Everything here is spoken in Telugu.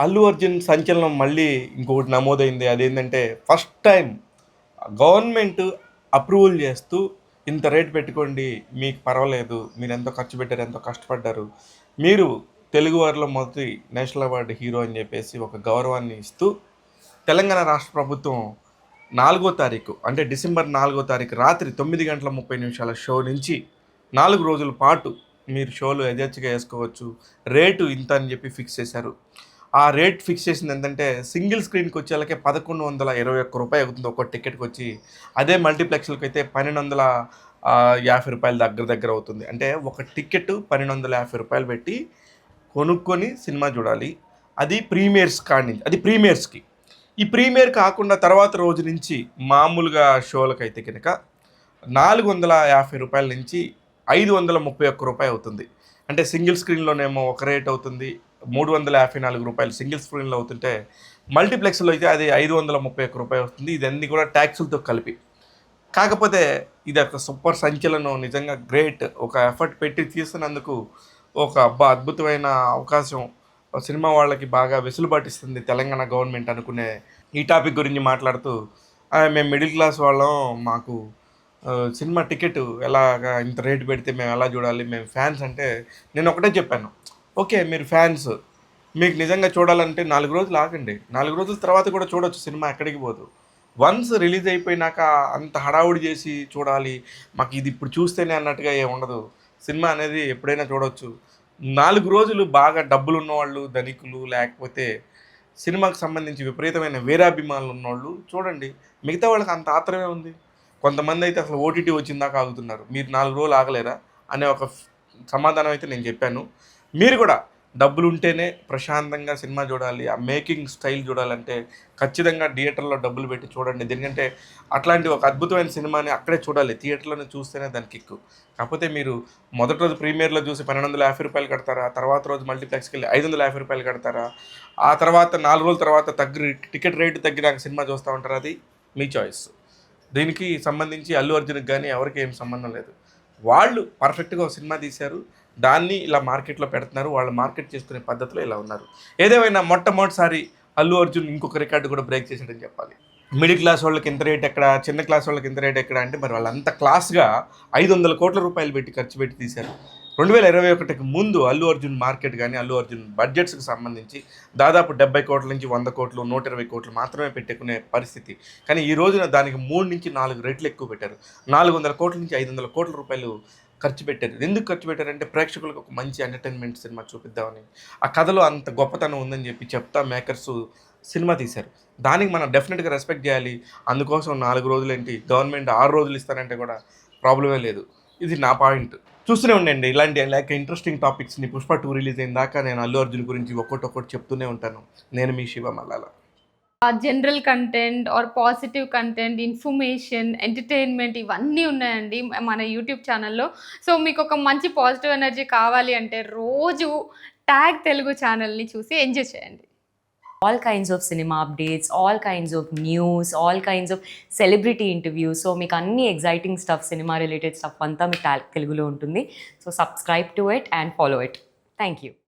అల్లు అర్జున్ సంచలనం మళ్ళీ ఇంకొకటి నమోదైంది. అదేంటంటే ఫస్ట్ టైం గవర్నమెంట్ అప్రూవల్ చేస్తూ ఇంత రేట్ పెట్టుకోండి, మీకు పర్వాలేదు, మీరు ఎంతో ఖర్చు పెట్టారు, ఎంతో కష్టపడ్డారు, మీరు తెలుగు వారిలో మొదటి నేషనల్ అవార్డు హీరో అని చెప్పేసి ఒక గౌరవాన్ని ఇస్తూ తెలంగాణ రాష్ట్ర ప్రభుత్వం 4వ తారీఖు అంటే డిసెంబర్ 4వ తారీఖు రాత్రి 9:30 షో నుంచి 4 రోజుల పాటు మీరు షోలు యథేచ్ఛగా వేసుకోవచ్చు, రేటు ఇంత అని చెప్పి ఫిక్స్ చేశారు. ఆ రేట్ ఫిక్స్ చేసింది ఏంటంటే సింగిల్ స్క్రీన్కి వచ్చేళ్ళకే రూ. 1121 అవుతుంది ఒక్కో టికెట్కి వచ్చి. అదే మల్టీప్లెక్స్లకి అయితే రూ. 1250 దగ్గర అవుతుంది. అంటే ఒక టికెట్ రూ. 1250 పెట్టి కొనుక్కొని సినిమా చూడాలి. అది ప్రీమియర్స్ కాడి అది ప్రీమియర్స్కి. ఈ ప్రీమియర్ కాకుండా తర్వాత రోజు నుంచి మామూలుగా షోలకైతే కనుక రూ. 450 నుంచి రూ. 531 అవుతుంది. అంటే సింగిల్ స్క్రీన్లోనేమో ఒక రేట్ అవుతుంది, రూ. 354 సింగిల్ స్క్రీన్లో అవుతుంటే మల్టీప్లెక్స్లో అయితే అది రూ. 531 అవుతుంది. ఇదన్నీ కూడా ట్యాక్సులతో కలిపి. కాకపోతే ఇది ఒక సూపర్ సంచలనం, నిజంగా గ్రేట్. ఒక ఎఫర్ట్ పెట్టి తీస్తున్నందుకు ఒక అద్భుతమైన అవకాశం, సినిమా వాళ్ళకి బాగా వెసులుబాటు ఇస్తుంది తెలంగాణ గవర్నమెంట్ అనుకునే ఈ టాపిక్ గురించి మాట్లాడుతూ మేము మిడిల్ క్లాస్ వాళ్ళం, మాకు సినిమా టికెట్ ఎలాగా ఇంత రేటు పెడితే మేము ఎలా చూడాలి, మేము ఫ్యాన్స్ అంటే నేను ఒకటే చెప్పాను, ఓకే మీరు ఫ్యాన్స్, మీకు నిజంగా చూడాలంటే 4 రోజులు ఆగండి, 4 రోజుల తర్వాత కూడా చూడొచ్చు, సినిమా ఎక్కడికి పోదు. వన్స్ రిలీజ్ అయిపోయినాక అంత హడావుడి చేసి చూడాలి, మాకు ఇది ఇప్పుడు చూస్తేనే అన్నట్టుగా ఏమి ఉండదు. సినిమా అనేది ఎప్పుడైనా చూడవచ్చు. 4 రోజులు బాగా డబ్బులు ఉన్నవాళ్ళు, ధనికులు, లేకపోతే సినిమాకి సంబంధించి విపరీతమైన వీరాభిమానులు ఉన్నవాళ్ళు చూడండి. మిగతా వాళ్ళకి అంత ఆత్రమే ఉంది. కొంతమంది అయితే అసలు ఓటీటీ వచ్చిందాక ఆగుతున్నారు. మీరు 4 రోజులు ఆగలేరా అనే ఒక సమాధానం అయితే నేను చెప్పాను. మీరు కూడా డబ్బులు ఉంటేనే ప్రశాంతంగా సినిమా చూడాలి, ఆ మేకింగ్ స్టైల్ చూడాలంటే ఖచ్చితంగా థియేటర్లో డబ్బులు పెట్టి చూడండి. ఎందుకంటే అట్లాంటి ఒక అద్భుతమైన సినిమాని అక్కడే చూడాలి, థియేటర్లోనే చూస్తేనే దానికి ఎక్కువ. కాకపోతే మీరు మొదటి రోజు ప్రీమియర్లో చూసి రూ. 1250 కడతారా, తర్వాత రోజు మల్టీప్లెక్స్కి వెళ్ళి రూ. 550 కడతారా, ఆ తర్వాత 4 రోజుల తర్వాత టికెట్ రేటు తగ్గినాక సినిమా చూస్తూ ఉంటారు, అది మీ చాయిస్. దీనికి సంబంధించి అల్లు అర్జున్కి కానీ ఎవరికి ఏం సంబంధం లేదు. వాళ్ళు పర్ఫెక్ట్గా ఒక సినిమా తీశారు, దాన్ని ఇలా మార్కెట్లో పెడుతున్నారు, వాళ్ళు మార్కెట్ చేసుకునే పద్ధతిలో ఇలా ఉన్నారు. ఏదేమైనా మొట్టమొదటిసారి అల్లు అర్జున్ ఇంకొక రికార్డు కూడా బ్రేక్ చేశాడని చెప్పాలి. మిడిల్ క్లాస్ వాళ్ళకి ఇంత రేట్ ఎక్కడ, చిన్న క్లాస్ వాళ్ళకి ఇంత రేట్ ఎక్కడ అంటే మరి వాళ్ళంత క్లాస్గా 500 కోట్ల రూపాయలు పెట్టి ఖర్చు పెట్టి తీశారు. 2021కి ముందు అల్లు అర్జున్ మార్కెట్ కానీ అల్లు అర్జున్ బడ్జెట్స్కి సంబంధించి దాదాపు 70 కోట్ల నుంచి 100 కోట్లు 120 కోట్లు మాత్రమే పెట్టుకునే పరిస్థితి. కానీ ఈ రోజున దానికి 3 నుంచి 4 రెట్లు ఎక్కువ పెట్టారు. 400 కోట్ల నుంచి 500 కోట్ల రూపాయలు ఖర్చు పెట్టారు. ఎందుకు ఖర్చు పెట్టారంటే ప్రేక్షకులకు ఒక మంచి ఎంటర్టైన్మెంట్ సినిమా చూపిద్దామని, ఆ కథలో అంత గొప్పతనం ఉందని చెప్పి చెప్తా మేకర్స్ సినిమా తీశారు. దానికి మనం డెఫినెట్గా రెస్పెక్ట్ చేయాలి. అందుకోసం 4 రోజులు ఏంటి, గవర్నమెంట్ 6 రోజులు ఇస్తారంటే కూడా ప్రాబ్లమే లేదు. ఇది నా పాయింట్. చూస్తూనే ఉండండి ఇలాంటి ఇంట్రెస్టింగ్ టాపిక్స్ని. పుష్ప 2 రిలీజ్ అయిన దాకా నేను అల్లు అర్జున్ గురించి ఒక్కొక్కటి చెప్తూనే ఉంటాను. నేను మీ Shiva Mallala. General content or positive content, information, entertainment ఇవన్నీ ఉన్నాయండి మన యూట్యూబ్ ఛానల్లో. సో మీకు ఒక మంచి పాజిటివ్ ఎనర్జీ కావాలి అంటే రోజు ట్యాగ్ తెలుగు ఛానల్ని చూసి ఎంజాయ్ చేయండి. All kinds of cinema updates, all kinds of news, all kinds of celebrity interviews. So మీకు అన్ని exciting stuff, cinema related stuff అంతా మీకు తెలుగులో ఉంటుంది. So subscribe to it and follow it. Thank you.